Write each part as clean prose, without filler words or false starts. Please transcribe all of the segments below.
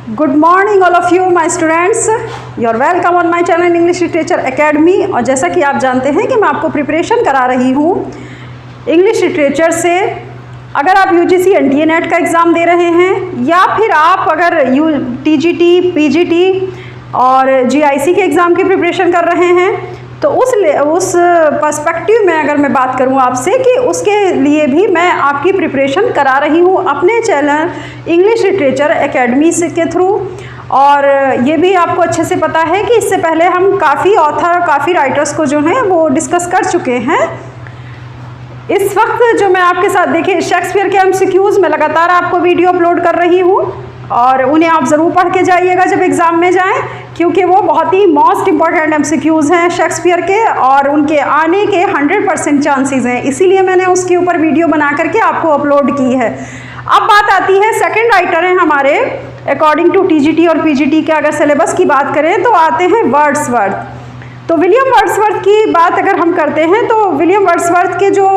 Good morning all of you my students, you are welcome on my channel English literature academy. और जैसा कि आप जानते हैं कि मैं आपको प्रिपरेशन करा रही हूँ इंग्लिश लिटरेचर से। अगर आप यूजीसी एनडीए नेट का एग्ज़ाम दे रहे हैं या फिर आप अगर टीजीटी, पीजीटी और जीआईसी के एग्ज़ाम की प्रिपरेशन कर रहे हैं तो उस पर्सपेक्टिव में अगर मैं बात करूं आपसे कि उसके लिए भी मैं आपकी प्रिपरेशन करा रही हूं अपने चैनल इंग्लिश लिटरेचर एकेडमी से के थ्रू। और ये भी आपको अच्छे से पता है कि इससे पहले हम काफ़ी ऑथर, काफ़ी राइटर्स को जो हैं वो डिस्कस कर चुके हैं। इस वक्त जो मैं आपके साथ देखिए शेक्सपियर के एमसीक्यूज़ में लगातार आपको वीडियो अपलोड कर रही हूँ और उन्हें आप ज़रूर पढ़ के जाइएगा जब एग्ज़ाम में जाएं, क्योंकि वो बहुत ही मोस्ट इम्पॉर्टेंट एमसीक्यूज़ हैं शेक्सपियर के और उनके आने के 100% चांसेस हैं। इसीलिए मैंने उसके ऊपर वीडियो बना करके आपको अपलोड की है। अब बात आती है सेकंड राइटर हैं हमारे अकॉर्डिंग टू टीजीटी और पीजीटी के अगर सिलेबस की बात करें तो आते हैं वर्ड्सवर्थ। तो विलियम वर्ड्सवर्थ की बात अगर हम करते हैं तो विलियम वर्ड्सवर्थ के जो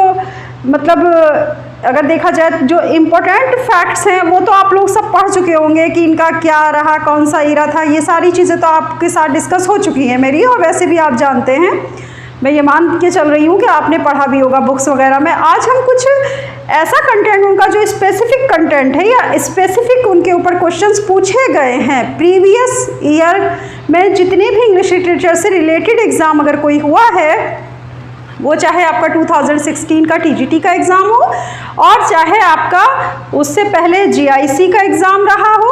मतलब अगर देखा जाए जो इम्पोर्टेंट फैक्ट्स हैं वो तो आप लोग सब पढ़ चुके होंगे कि इनका क्या रहा, कौन सा ईरा था, ये सारी चीज़ें तो आपके साथ डिस्कस हो चुकी हैं मेरी, और वैसे भी आप जानते हैं, मैं ये मान के चल रही हूँ कि आपने पढ़ा भी होगा बुक्स वगैरह में। आज हम कुछ ऐसा कंटेंट उनका जो स्पेसिफिक कंटेंट है या स्पेसिफिक उनके ऊपर क्वेश्चंस पूछे गए हैं प्रीवियस ईयर में, जितने भी इंग्लिश लिटरेचर से रिलेटेड एग्ज़ाम अगर कोई हुआ है, वो चाहे आपका 2016 का टीजीटी का एग्ज़ाम हो और चाहे आपका उससे पहले जीआईसी का एग्ज़ाम रहा हो,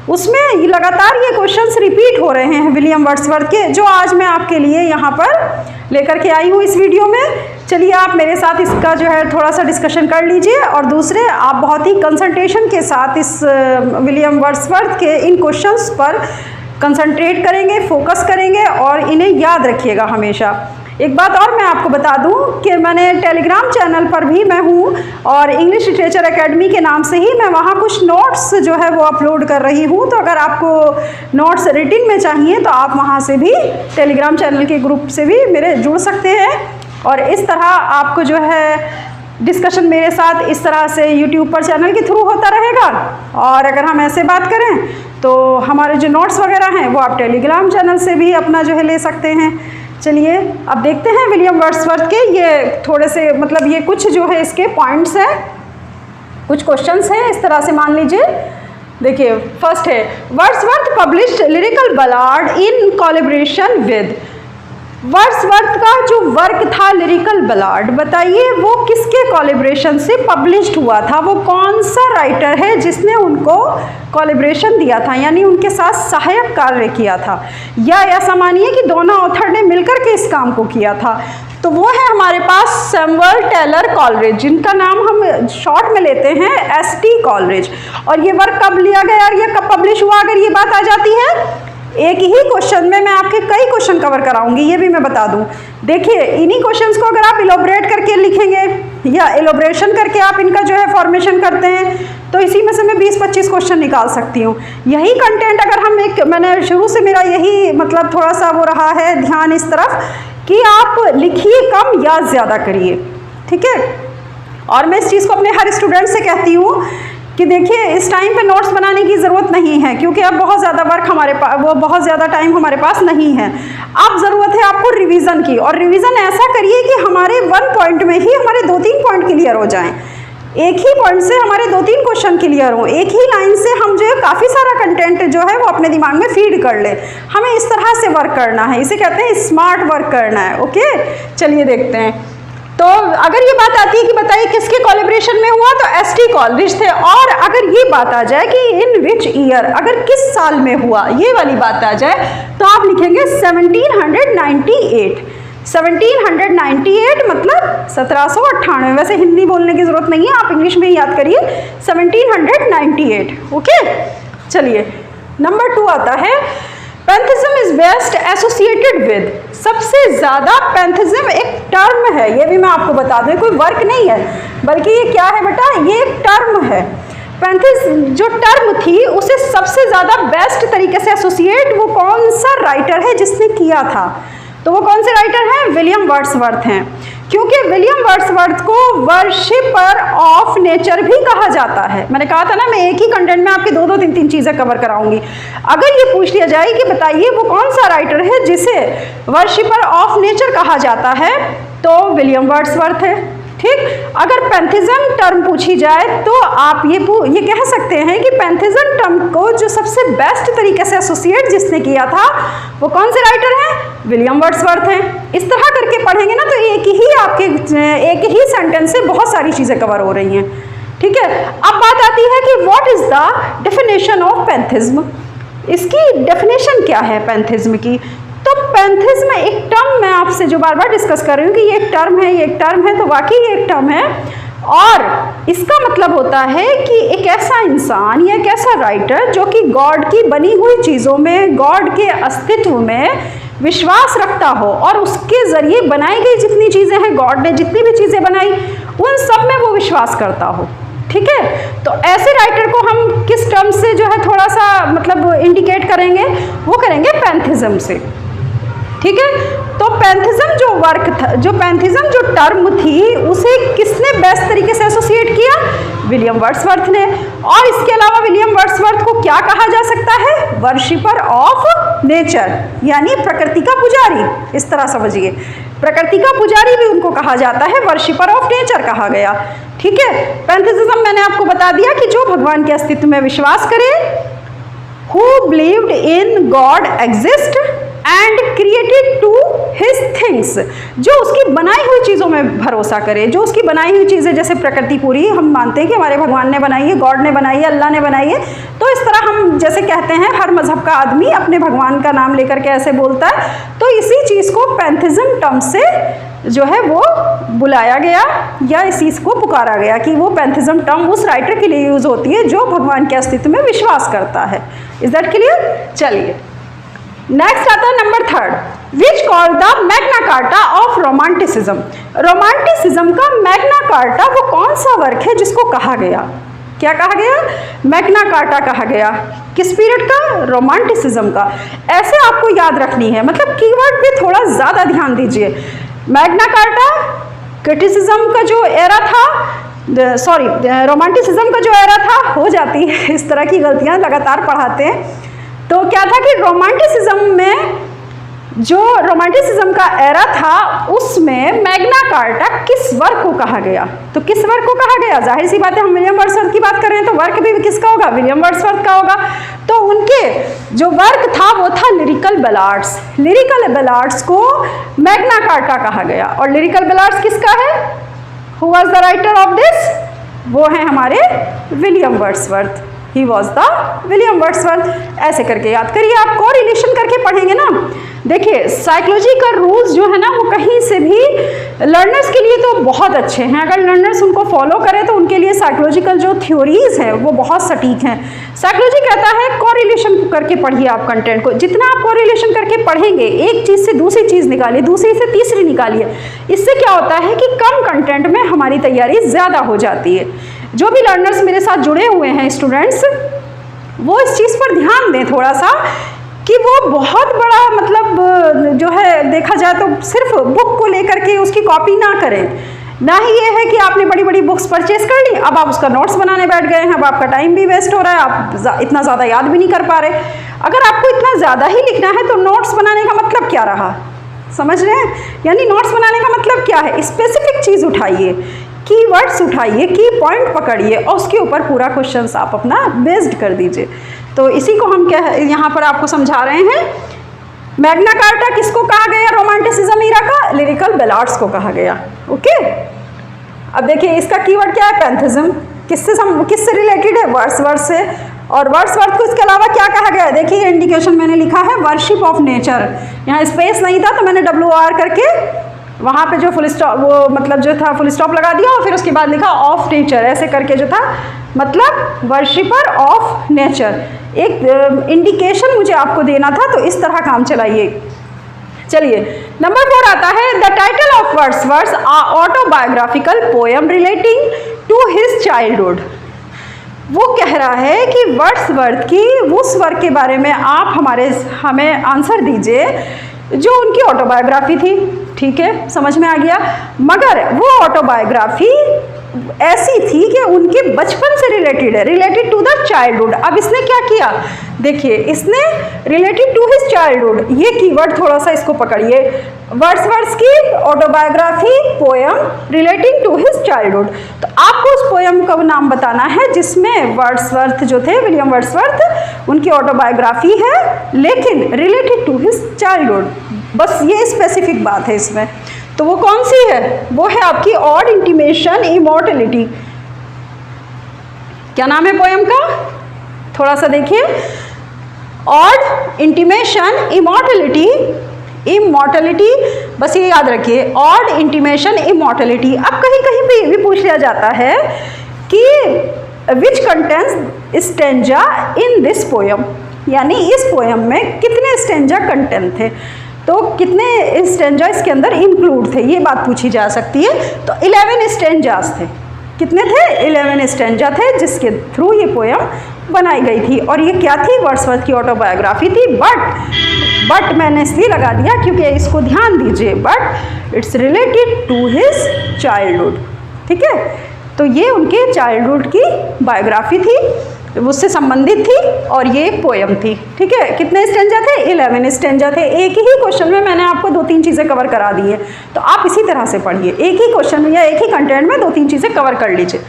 उसमें लगातार ये क्वेश्चंस रिपीट हो रहे हैं विलियम वर्ड्सवर्थ के, जो आज मैं आपके लिए यहाँ पर लेकर के आई हूँ इस वीडियो में। चलिए आप मेरे साथ इसका जो है थोड़ा सा डिस्कशन कर लीजिए और दूसरे आप बहुत ही कंसंट्रेशन के साथ इस विलियम वर्ड्सवर्थ के इन क्वेश्चंस पर कंसंट्रेट करेंगे, फोकस करेंगे और इन्हें याद रखिएगा हमेशा। एक बात और मैं आपको बता दूं कि मैंने टेलीग्राम चैनल पर भी मैं हूं और इंग्लिश लिटरेचर एकेडमी के नाम से ही मैं वहां कुछ नोट्स जो है वो अपलोड कर रही हूं। तो अगर आपको नोट्स रिटिन में चाहिए तो आप वहां से भी टेलीग्राम चैनल के ग्रुप से भी मेरे जुड़ सकते हैं और इस तरह आपको जो है डिस्कशन मेरे साथ इस तरह से यूट्यूब पर चैनल के थ्रू होता रहेगा। और अगर हम ऐसे बात करें तो हमारे जो नोट्स वगैरह हैं वो आप टेलीग्राम चैनल से भी अपना जो है ले सकते हैं। चलिए अब देखते हैं विलियम वर्ड्सवर्थ के ये थोड़े से मतलब ये कुछ जो है इसके पॉइंट्स हैं, कुछ क्वेश्चंस हैं इस तरह से मान लीजिए। देखिए फर्स्ट है Wordsworth published lyrical ballad in collaboration with. Wordsworth का जो वर्क था लिरिकल बलाड, बताइए वो किसके कोलैबोरेशन से पब्लिश्ड हुआ था, वो कौन सा राइटर है जिसने उनको कोलैबोरेशन दिया था, यानी उनके साथ सहायक कार्य किया था, या ऐसा मानिए कि दोनों ऑथर ने मिलकर के इस काम को किया था। तो वो है हमारे पास सैमुअल टेलर कॉलरिज, जिनका नाम हम शॉर्ट में लेते हैं एसटी कॉलरिज। और ये वर्क कब लिया गया और ये कब पब्लिश हुआ, अगर ये बात आ जाती है एक ही क्वेश्चन में मैं आपके कई क्वेश्चन कवर कराऊंगी, ये भी मैं बता दूं। देखिए इन्हीं क्वेश्चंस को अगर आप इलोबरेट करके लिखेंगे या इलोबरेशन करके आप इनका जो है फॉर्मेशन करते हैं तो इसी में से मैं 20-25 क्वेश्चन निकाल सकती हूँ। यही कंटेंट अगर हम मैंने शुरू से मेरा यही मतलब थोड़ा सा वो रहा है ध्यान इस तरफ कि आप लिखिए कम या ज़्यादा करिए, ठीक है। और मैं इस चीज़ को अपने हर स्टूडेंट से कहती हूँ कि देखिए इस टाइम पे नोट्स बनाने की ज़रूरत नहीं है, क्योंकि अब बहुत ज़्यादा वर्क हमारे पास, वो बहुत ज़्यादा टाइम हमारे पास नहीं है। अब ज़रूरत है आपको रिवीजन की, और रिवीजन ऐसा करिए कि हमारे 1 पॉइंट में ही हमारे 2-3 पॉइंट क्लियर हो जाएं। एक ही पॉइंट से हमारे 2-3 क्वेश्चन क्लियर हो, एक ही लाइन से हम जो है काफ़ी सारा कंटेंट जो है वो अपने दिमाग में फीड कर ले। हमें इस तरह से वर्क करना है, इसे कहते हैं स्मार्ट वर्क करना है। ओके चलिए देखते हैं। तो अगर ये बात आती है कि बताइए किसके कोलैबोरेशन में हुआ, तो एसटी कॉलरिज थे। और अगर ये बात आ जाए कि इन विच ईयर, अगर किस साल में हुआ, ये वाली बात आ जाए तो आप लिखेंगे 1798। 1798 मतलब 1798। वैसे हिंदी बोलने की जरूरत नहीं है, आप इंग्लिश में ही याद करिए 1798। ओके चलिए नंबर 2 आता है pantheism is best associated with. सबसे ज़्यादा पैंथिज्म एक टर्म है, ये भी मैं आपको बता दूं, कोई वर्क नहीं है बल्कि ये क्या है बेटा, ये एक टर्म है। पैंथिज्म जो टर्म थी उसे सबसे ज़्यादा बेस्ट तरीके से एसोसिएट वो कौन सा राइटर है जिसने किया था, तो वो कौन से राइटर हैं, विलियम वर्ड्सवर्थ हैं। क्योंकि विलियम वर्ड्सवर्थ को वर्शिपर ऑफ नेचर भी कहा जाता है। मैंने कहा था ना मैं एक ही कंटेंट में आपके दो तीन चीजें कवर कराऊंगी। अगर ये पूछ लिया जाए कि बताइए वो कौन सा राइटर है जिसे वर्शिपर ऑफ नेचर कहा जाता है, तो विलियम वर्ड्सवर्थ है। ठीक, अगर पैंथिज्म टर्म पूछी जाए तो आप ये कह सकते हैं कि पैंथिज्म टर्म को जो सबसे बेस्ट तरीके से एसोसिएट जिसने किया था वो कौन से राइटर हैं? विलियम वर्ड्सवर्थ हैं। इस तरह करके पढ़ेंगे ना तो एक ही सेंटेंस से बहुत सारी चीजें कवर हो रही हैं। ठीक है, अब बात आती है कि what is the definition of pantheism. इसकी डेफिनेशन क्या है पैंथिज्म की? तो पैंथिज्म एक टर्म मैं आपसे जो बार बार डिस्कस कर रही हूँ कि ये एक टर्म है, ये एक टर्म है, तो वाकई ये एक टर्म है और इसका मतलब होता है कि एक ऐसा इंसान या एक ऐसा राइटर जो कि गॉड की बनी हुई चीज़ों में, गॉड के अस्तित्व में विश्वास रखता हो और उसके ज़रिए बनाई गई जितनी चीज़ें हैं, गॉड ने जितनी भी चीज़ें बनाई उन सब में वो विश्वास करता हो। ठीक है, तो ऐसे राइटर को हम किस टर्म से जो है थोड़ा सा मतलब इंडिकेट करेंगे? वो करेंगे पैंथिज्म से। ठीक है, तो पैंथिज्म जो वर्क था, जो पैंथिज्म जो टर्म थी, उसे किसने बेस्ट तरीके से एसोसिएट किया? विलियम वर्ड्सवर्थ ने। और इसके अलावा विलियम वर्ड्सवर्थ को क्या कहा जा सकता है? वर्शिपर ऑफ नेचर, यानी प्रकृति का पुजारी। इस तरह समझिए, प्रकृति का पुजारी भी उनको कहा जाता है, वर्शिपर ऑफ नेचर कहा गया। ठीक है, पैंथिज्म मैंने आपको बता दिया कि जो भगवान के अस्तित्व में विश्वास करे, who believed in God exist and created to his things, जो उसकी बनाई हुई चीज़ों में भरोसा करे, जो उसकी बनाई हुई चीज़ें, जैसे प्रकृति पूरी हम मानते हैं कि हमारे भगवान ने बनाई है, गॉड ने बनाई है, अल्लाह ने बनाई है, तो इस तरह हम जैसे कहते हैं हर मजहब का आदमी अपने भगवान का नाम लेकर के ऐसे बोलता है, तो इसी चीज़ को पैंथिज्म टर्म से जो है वो बुलाया गया या इस चीज़ को पुकारा गया कि वो पैंथिज्म टर्म उस राइटर के लिए यूज़ होती है जो भगवान के अस्तित्व में विश्वास करता है। Is that clear? चलिए नेक्स्ट आता है number 3, which called the Magna carta of romanticism. Romanticism का मैग्ना कार्टा वो कौन सा वर्क है जिसको कहा गया? क्या कहा गया? मैग्ना कार्टा कहा गया। किस पीरियड का? रोमांटिसिज्म का। ऐसे आपको याद रखनी है, मतलब कीवर्ड पे थोड़ा ज़्यादा ध्यान दीजिए। मैग्ना कार्टा क्रिटिसिज्म का जो एरा था, रोमांटिसिज्म का जो एरा था, हो जाती है इस तरह की गलतियाँ लगातार पढ़ाते हैं। तो क्या था कि रोमांटिसिज्म में जो रोमांटिसिज्म का एरा था उसमें मैग्ना कार्टा किस वर्क को कहा गया? तो किस वर्क को कहा गया? जाहिर सी बात है, हम विलियम वर्ड्सवर्थ की बात कर रहे हैं तो वर्क भी किसका होगा? विलियम वर्ड्सवर्थ का होगा। तो उनके जो वर्क था वो था लिरिकल बैलाड्स। लिरिकल बैलाड्स को मैग्ना कार्टा कहा गया। और लिरिकल बैलाड्स किसका है? Who was the writer of this? वो है हमारे William Wordsworth. He was the William Wordsworth. ऐसे करके याद करिए, आप कोरिलेशन करके पढ़ेंगे ना। देखिए साइकोलॉजी का रूल्स जो है ना वो कहीं से भी लर्नर्स के लिए तो बहुत अच्छे हैं, अगर लर्नर्स उनको फॉलो करें तो उनके लिए साइकोलॉजिकल जो थ्योरीज हैं वो बहुत सटीक हैं। साइकोलॉजी कहता है कोरिलेशन करके पढ़िए आप कंटेंट को। जितना आप कोरिलेशन करके पढ़ेंगे, एक चीज़ से दूसरी चीज़ निकालिए, दूसरी से तीसरी निकालिए, इससे क्या होता है कि कम कंटेंट में हमारी तैयारी ज़्यादा हो जाती है। जो भी लर्नर्स मेरे साथ जुड़े हुए हैं स्टूडेंट्स, वो इस चीज़ पर ध्यान दें थोड़ा सा कि वो बहुत बड़ा मतलब जो है देखा जाए तो सिर्फ बुक को लेकर के उसकी कॉपी ना करें। ना ही ये है कि आपने बड़ी बड़ी बुक्स परचेज कर ली, अब आप उसका नोट्स बनाने बैठ गए हैं, अब आपका टाइम भी वेस्ट हो रहा है, आप इतना ज़्यादा याद भी नहीं कर पा रहे। अगर आपको इतना ज़्यादा ही लिखना है तो नोट्स बनाने का मतलब क्या रहा? समझ रहे हैं? यानी नोट्स बनाने का मतलब क्या है? स्पेसिफिक चीज़ उठाइए, कीवर्ड्स उठाइए, की पॉइंट पकड़िए और उसके ऊपर पूरा क्वेश्चंस आप अपना बेस्ड कर दीजिए। तो इसी को हम क्या यहाँ पर आपको समझा रहे हैं। मैग्ना कार्टा किसको कहा गया? रोमांटिसिज्म ईरा का लिरिकल बैलाड्स को कहा गया। ओके, अब देखिए इसका कीवर्ड क्या है? पैंथिज्म। किससे रिलेटेड है? वर्ड्सवर्थ से। और वर्ड्सवर्थ को इसके अलावा क्या कहा गया है? देखिए इंडिकेशन मैंने लिखा है वर्शिप ऑफ नेचर। यहाँ स्पेस नहीं था तो मैंने WR करके वहाँ पे जो फुल स्टॉप, वो मतलब जो था फुल स्टॉप लगा दिया और फिर उसके बाद लिखा ऑफ नेचर, ऐसे करके जो था मतलब वर्शिपर ऑफ नेचर। एक इंडिकेशन मुझे आपको देना था, तो इस तरह काम चलाइए। चलिए नंबर 4 आता है, the title of Wordsworth autobiographical poem relating to his childhood. वो कह रहा है कि वर्ड्सवर्थ की उस वर्क के बारे में आप हमें आंसर दीजिए जो उनकी ऑटोबायोग्राफी थी। ठीक है, समझ में आ गया। मगर वो ऑटोबायोग्राफी ऐसी थी कि उनके बचपन से रिलेटेड है, रिलेटेड टू द चाइल्डहुड। अब इसने क्या किया, देखिए इसने रिलेटेड टू हिज चाइल्डहुड, ये कीवर्ड थोड़ा सा इसको पकड़िए, वर्ड्सवर्थ की autobiography poem relating to his childhood. तो आपको उस पोयम का नाम बताना है जिसमें वर्ड्सवर्थ जो थे, विलियम वर्ड्सवर्थ, उनकी ऑटोबायोग्राफी है लेकिन रिलेटेड टू हिज चाइल्डहुड, बस ये स्पेसिफिक बात है इसमें। तो वो कौन सी है, वो है आपकी ऑड इंटीमेशन इमॉर्टलिटी। क्या नाम है पोयम का, थोड़ा सा देखिए, ऑड इंटीमेशन इमॉर्टलिटी। इमॉर्टलिटी, बस ये याद रखिए, ऑड इंटीमेशन इमॉर्टलिटी। अब कहीं कहीं पे ये भी पूछ लिया जाता है कि विच contents stanza in this poem, यानी इस पोयम में कितने स्टेंजा कंटेंट थे, तो कितने स्टेंजा इसके अंदर इंक्लूड थे, ये बात पूछी जा सकती है। तो 11 स्टेंजास थे, कितने थे, 11 स्टेंजा थे जिसके थ्रू ये पोयम बनाई गई थी। और ये क्या थी, वर्ड्सवर्थ की ऑटोबायोग्राफी थी। बट मैंने इसलिए लगा दिया क्योंकि इसको ध्यान दीजिए, but it's related to his childhood, ठीक है। तो ये उनके चाइल्डहुड की बायोग्राफी थी, उससे संबंधित थी और ये एक पोयम थी, ठीक है। कितने स्टेंजा थे, 11 स्टेंजा थे। एक ही क्वेश्चन में मैंने आपको 2-3 चीज़ें कवर करा दी है, तो आप इसी तरह से पढ़िए, एक ही क्वेश्चन में या एक ही कंटेंट में 2-3 चीज़ें कवर कर लीजिए।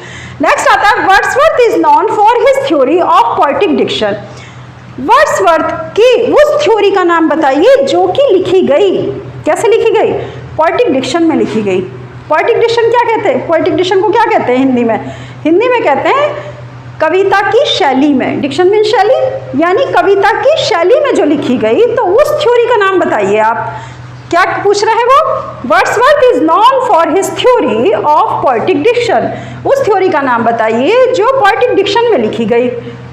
नेक्स्ट आता है, Wordsworth is known for his theory of poetic diction. Wordsworth की उस थ्योरी का नाम बताइए जो कि लिखी गई, कैसे लिखी गई, पोएटिक डिक्शन में लिखी गई। पोएटिक डिक्शन क्या कहते हैं, पोएटिक डिक्शन को क्या कहते हैं हिंदी में, हिंदी में कहते हैं कविता की शैली में। डिक्शन मीन शैली, यानी कविता की शैली में जो लिखी गई, तो उस थ्योरी का नाम बताइए आप। क्या पूछ रहे हैं वो, Wordsworth is known for his theory of poetic diction, उस थ्योरी का नाम बताइए जो पोएटिक डिक्शन में लिखी गई,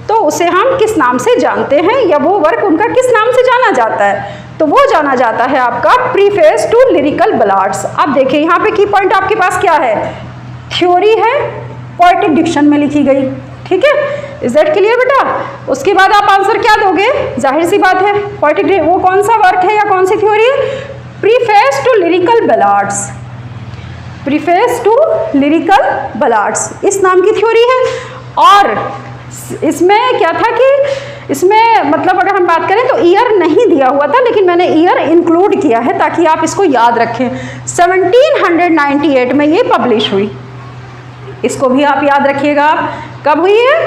तो उसे हम किस नाम से जानते हैं, या वो वर्क उनका किस नाम से जाना जाता है, तो वो जाना जाता है आपका प्रीफेस टू लिरिकल बलाड्स। अब देखिए यहाँ पे की पॉइंट आपके पास क्या है, थ्योरी है, पोएटिक डिक्शन में लिखी गई, ठीक है। इज दैट क्लियर बेटा। उसके बाद आप आंसर क्या दोगे, जाहिर सी बात है, पोएटिक वो कौन सा वर्क है या कौन सी थ्योरी है, preface to lyrical ballads, preface to lyrical ballads, इस नाम की थ्योरी है। और इसमें क्या था कि इसमें मतलब अगर हम बात करें तो ईयर नहीं दिया हुआ था, लेकिन मैंने ईयर इंक्लूड किया है ताकि आप इसको याद रखें। 1798 में ये पब्लिश हुई, इसको भी आप याद रखिएगा। आप कब हुई है,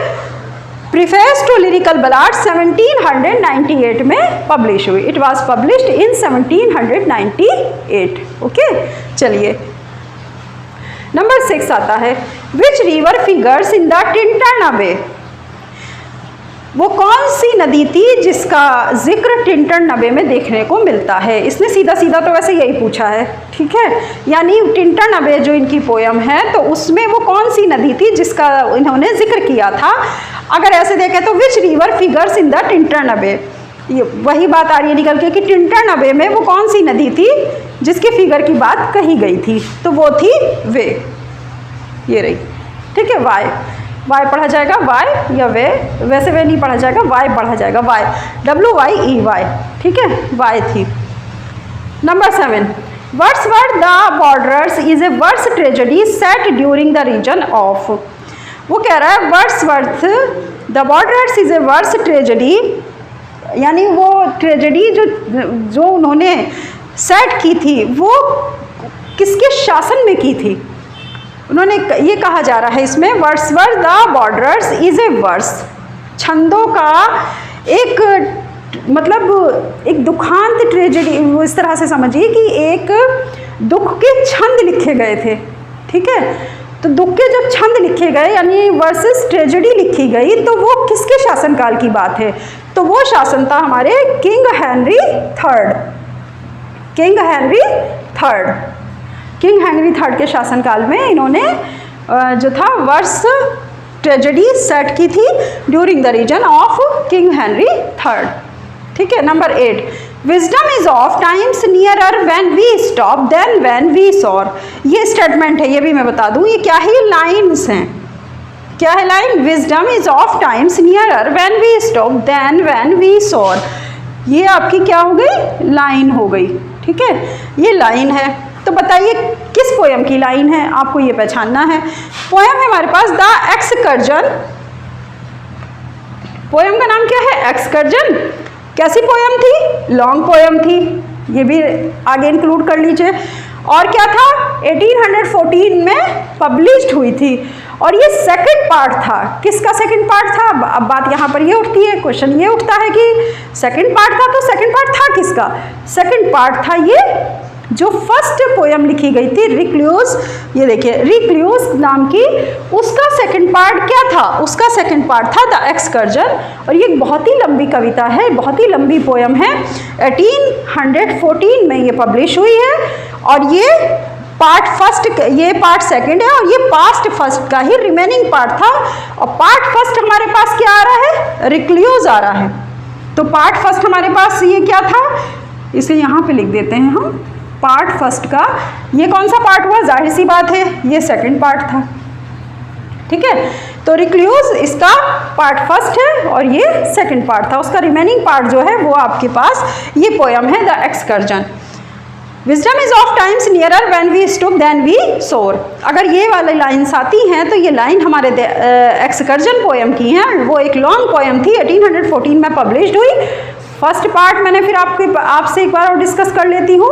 प्रीफेस टू लिरिकल बलाड 1798 में पब्लिश हुई, it was published in 1798। Okay, चलिए नंबर 6 आता है, which river figures in the Tintern अबे। वो कौन सी नदी थी जिसका जिक्र टिंटन अबे में देखने को मिलता है। इसने सीधा सीधा तो वैसे यही पूछा है, ठीक है, यानी टिंटन अबे जो इनकी पोयम है तो उसमें वो कौन सी नदी थी जिसका इन्होंने जिक्र किया था। अगर ऐसे देखें तो which river figures in the Tintern अबे, ये वही बात आ रही है निकल के कि टिंटन अबे में वो कौन सी नदी थी जिसके फिगर की बात कही गई थी, तो वो थी वे, ये रही, ठीक है। वाई पढ़ा जाएगा, वाई या वे, वैसे वे नहीं पढ़ा जाएगा, वाई पढ़ा जाएगा, वाई, WYE, ठीक है, वाई थी। Number 7, Wordsworth the borders is a verse tragedy set during the reign of. वो कह रहा है Wordsworth the borders is a verse tragedy, यानी वो ट्रेजेडी जो उन्होंने सेट की थी वो किसके शासन में की थी। उन्होंने ये कहा जा रहा है इसमें, Wordsworth the borders is a verse, छंदों का एक मतलब एक दुखांत ट्रेजेडी, वो इस तरह से समझिए कि एक दुख के छंद लिखे गए थे, ठीक है। तो दुख के जब छंद लिखे गए यानी वर्सेस ट्रेजेडी लिखी गई, तो वो किसके शासनकाल की बात है, तो वो शासन था हमारे king Henry third, king Henry third, king Henry third के शासनकाल में इन्होंने जो था वर्स ट्रेजेडी सेट की थी during the reign of king Henry third, ठीक है। Number 8, wisdom is oft times nearer when we stop than when we soar. ये स्टेटमेंट है, ये भी मैं बता दूं, ये क्या है, लाइन्स हैं, क्या है line, wisdom is oft times nearer when we stop than when we soar, ये आपकी क्या हो गई, लाइन हो गई, ठीक है, ये लाइन है। तो बताइए किस पोयम की लाइन है, आपको ये पहचानना है। पोयम है हमारे पास द एक्सकर्जन। पोयम का नाम क्या है? एक्सकर्जन। कैसी पोयम थी? लॉन्ग पोयम थी, ये भी आगे इंक्लूड कर लीजिए। और क्या था? 1814 में पब्लिश्ड हुई थी और ये सेकंड पार्ट था। किसका सेकंड पार्ट था? अब बात यहाँ पर ये उठती है, क्वेश्चन ये उठता है कि सेकंड पार्ट था, तो सेकंड पार्ट था किसका? सेकंड पार्ट था ये जो फर्स्ट पोयम लिखी गई थी रिक्लूज, ये देखिए रिक्लूज नाम की, उसका सेकंड पार्ट क्या था? उसका सेकंड पार्ट था द एक्सकर्जन। और ये बहुत ही लंबी कविता है, बहुत ही लंबी पोयम है। 1814 में ये पब्लिश हुई है और ये पार्ट फर्स्ट, ये पार्ट सेकंड है और ये पास्ट फर्स्ट का ही रिमेनिंग पार्ट था। और पार्ट फर्स्ट हमारे पास क्या आ रहा है? रिक्लूज आ रहा है। तो पार्ट फर्स्ट हमारे पास ये क्या था? इसे यहाँ पे लिख देते हैं हम, पार्ट फर्स्ट का ये कौन सा पार्ट हुआ? जाहिर सी बात है ये सेकंड पार्ट था, ठीक है। तो रिक्लूज इसका पार्ट फर्स्ट है और ये सेकंड पार्ट था, उसका रिमेनिंग पार्ट जो है वो आपके पास ये पोयम है the excursion. Wisdom is oft times nearer when we stoop than we soar. अगर ये वाली लाइन्स आती हैं तो ये लाइन हमारे एक्सकर्जन पोयम की हैं। वो एक लॉन्ग पोयम थी, 1814 में पब्लिश्ड हुई। फर्स्ट पार्ट मैंने फिर आपसे एक बार और डिस्कस कर लेती हूँ।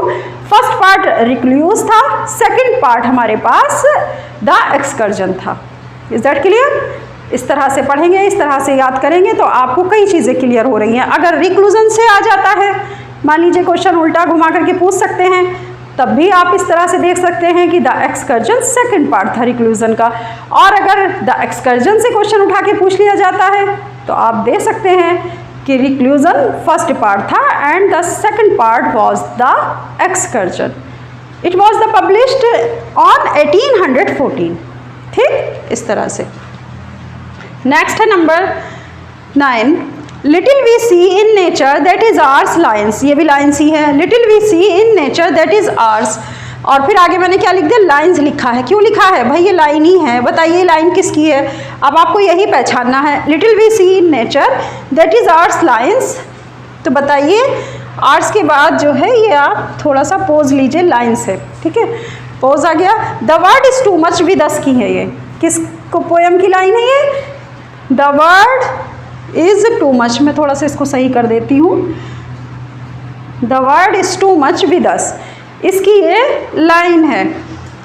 फर्स्ट पार्ट रिक्लूज था, सेकंड पार्ट हमारे पास द एक्सकर्जन था। Is that clear? इस तरह से पढ़ेंगे, इस तरह से याद करेंगे तो आपको कई चीज़ें क्लियर हो रही हैं। अगर रिक्लूजन से आ जाता है, मान लीजिए क्वेश्चन उल्टा घुमा करके पूछ सकते हैं, तब भी आप इस तरह से देख सकते हैं कि द एक्सकर्जन सेकंड पार्ट था रिक्लूजन का। और अगर द एक्सकर्जन से क्वेश्चन उठा के पूछ लिया जाता है तो आप देख सकते हैं कि रिक्लूजन फर्स्ट पार्ट था and the second part was the excursion. It was the published on 1814। ठीक, इस तरह से। नेक्स्ट है number 9, little we see in nature that is ours lines. ये भी लाइन्स ही है, little we see in nature that is ours. और फिर आगे मैंने क्या लिख दिया? लाइन्स लिखा है। क्यों लिखा है भाई? ये लाइन ही है, बताइए लाइन किसकी है? अब आपको यही पहचानना है। Little we see in nature that is ours lines. तो बताइए आर्स के बाद जो है ये आप थोड़ा सा पोज लीजिए, लाइन्स है, ठीक है, पोज आ गया। The word is too much with us की है, ये किसको पोयम की लाइन है ये? The word is too much. मैं थोड़ा सा इसको सही कर देती हूँ। The word is too much with us, इसकी ये लाइन है।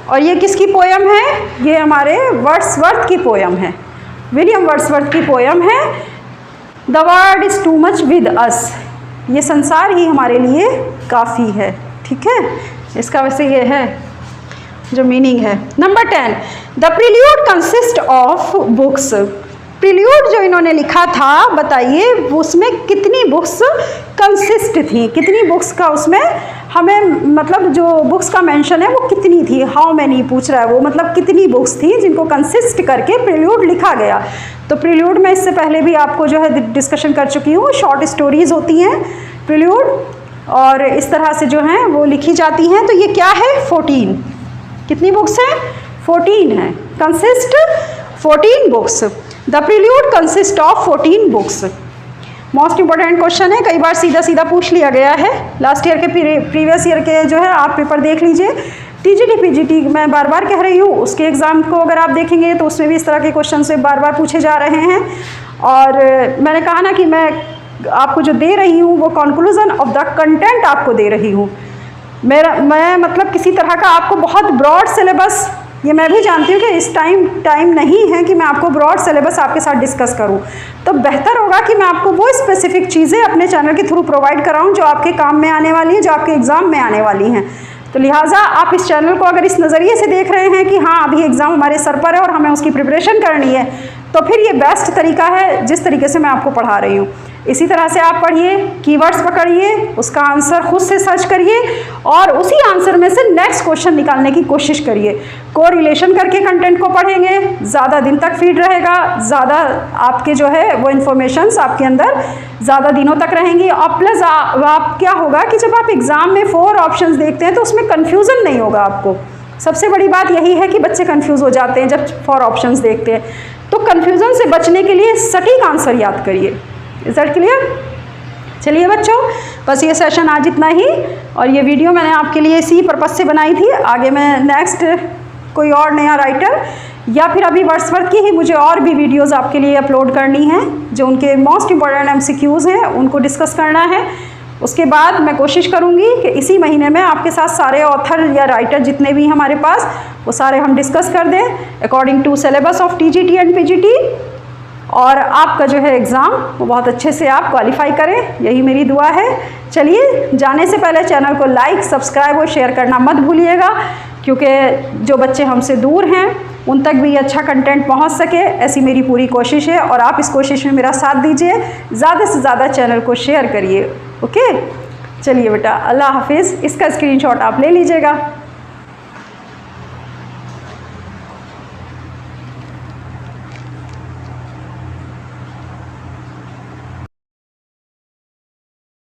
और ये किसकी पोयम है? ये हमारे वर्ड्सवर्थ की पोयम है, विलियम वर्ड्सवर्थ की पोयम है। The word is too much with us, ये संसार ही हमारे लिए काफ़ी है, ठीक है। इसका वैसे ये है जो मीनिंग है। Number 10, the prelude consist of books. Prelude जो इन्होंने लिखा था, बताइए उसमें कितनी बुक्स कंसिस्ट थी? कितनी बुक्स का उसमें हमें मतलब जो बुक्स का मेंशन है वो कितनी थी? हाउ मैनी पूछ रहा है वो, मतलब कितनी बुक्स थी जिनको कंसिस्ट करके प्रील्यूड लिखा गया। तो प्रील्यूड में इससे पहले भी आपको जो है डिस्कशन कर चुकी हूँ। शॉर्ट स्टोरीज होती हैं प्रील्यूड और इस तरह से जो हैं वो लिखी जाती हैं। तो ये क्या है? 14। कितनी बुक्स हैं? 14 हैं। Consist 14 books. The prelude consist of 14 books. Most important question है, कई बार सीधा सीधा पूछ लिया गया है। लास्ट ईयर के प्रीवियस ईयर के जो है आप पेपर देख लीजिए। टीजीटी पीजीटी मैं बार बार कह रही हूँ, उसके एग्ज़ाम को अगर आप देखेंगे तो उसमें भी इस तरह के क्वेश्चन से बार बार पूछे जा रहे हैं। और मैंने कहा ना कि मैं आपको जो दे रही हूँ वो कंक्लूजन ऑफ द कंटेंट आपको दे रही हूँ। मैं मतलब किसी तरह का आपको बहुत ब्रॉड सिलेबस, ये मैं भी जानती हूँ कि इस टाइम नहीं है कि मैं आपको ब्रॉड सिलेबस आपके साथ डिस्कस करूँ। तो बेहतर होगा कि मैं आपको वो स्पेसिफिक चीज़ें अपने चैनल के थ्रू प्रोवाइड कराऊँ जो आपके काम में आने वाली हैं, जो आपके एग्ज़ाम में आने वाली हैं। तो लिहाजा आप इस चैनल को अगर इस नज़रिए से देख रहे हैं कि हाँ अभी एग्ज़ाम हमारे सर पर है और हमें उसकी प्रिपरेशन करनी है, तो फिर ये बेस्ट तरीका है जिस तरीके से मैं आपको पढ़ा रही हूँ। इसी तरह से आप पढ़िए, कीवर्ड्स पकड़िए, उसका आंसर खुद से सर्च करिए और उसी आंसर में से नेक्स्ट क्वेश्चन निकालने की कोशिश करिए। कोरिलेशन करके कंटेंट को पढ़ेंगे, ज़्यादा दिन तक फीड रहेगा, ज़्यादा आपके जो है वो इन्फॉर्मेशंस आपके अंदर ज़्यादा दिनों तक रहेंगी। और प्लस आप क्या होगा कि जब आप एग्ज़ाम में 4 ऑप्शंस देखते हैं तो उसमें कन्फ्यूज़न नहीं होगा आपको। सबसे बड़ी बात यही है कि बच्चे कन्फ्यूज़ हो जाते हैं जब 4 ऑप्शंस देखते हैं। तो कन्फ्यूज़न से बचने के लिए सटीक आंसर याद करिए। Is that clear? चलिए बच्चों, बस ये सेशन आज इतना ही, और ये वीडियो मैंने आपके लिए इसी पर्पज़ से बनाई थी। आगे मैं नेक्स्ट कोई और नया राइटर या फिर अभी वर्ड्सवर्थ की ही मुझे और भी वीडियोस आपके लिए अपलोड करनी है, जो उनके मोस्ट इम्पॉर्टेंट MCQs हैं उनको डिस्कस करना है। उसके बाद मैं कोशिश करूँगी कि इसी महीने में आपके साथ सारे ऑथर या राइटर जितने भी हमारे पास वो सारे हम डिस्कस कर दें according to syllabus of TGT and PGT, और आपका जो है एग्ज़ाम वो बहुत अच्छे से आप क्वालिफाई करें, यही मेरी दुआ है। चलिए, जाने से पहले चैनल को लाइक, सब्सक्राइब और शेयर करना मत भूलिएगा, क्योंकि जो बच्चे हमसे दूर हैं उन तक भी अच्छा कंटेंट पहुंच सके, ऐसी मेरी पूरी कोशिश है। और आप इस कोशिश में मेरा साथ दीजिए, ज़्यादा से ज़्यादा चैनल को शेयर करिए। ओके, चलिए बेटा, अल्लाह हाफिज़। इसका स्क्रीनशॉट आप ले लीजिएगा।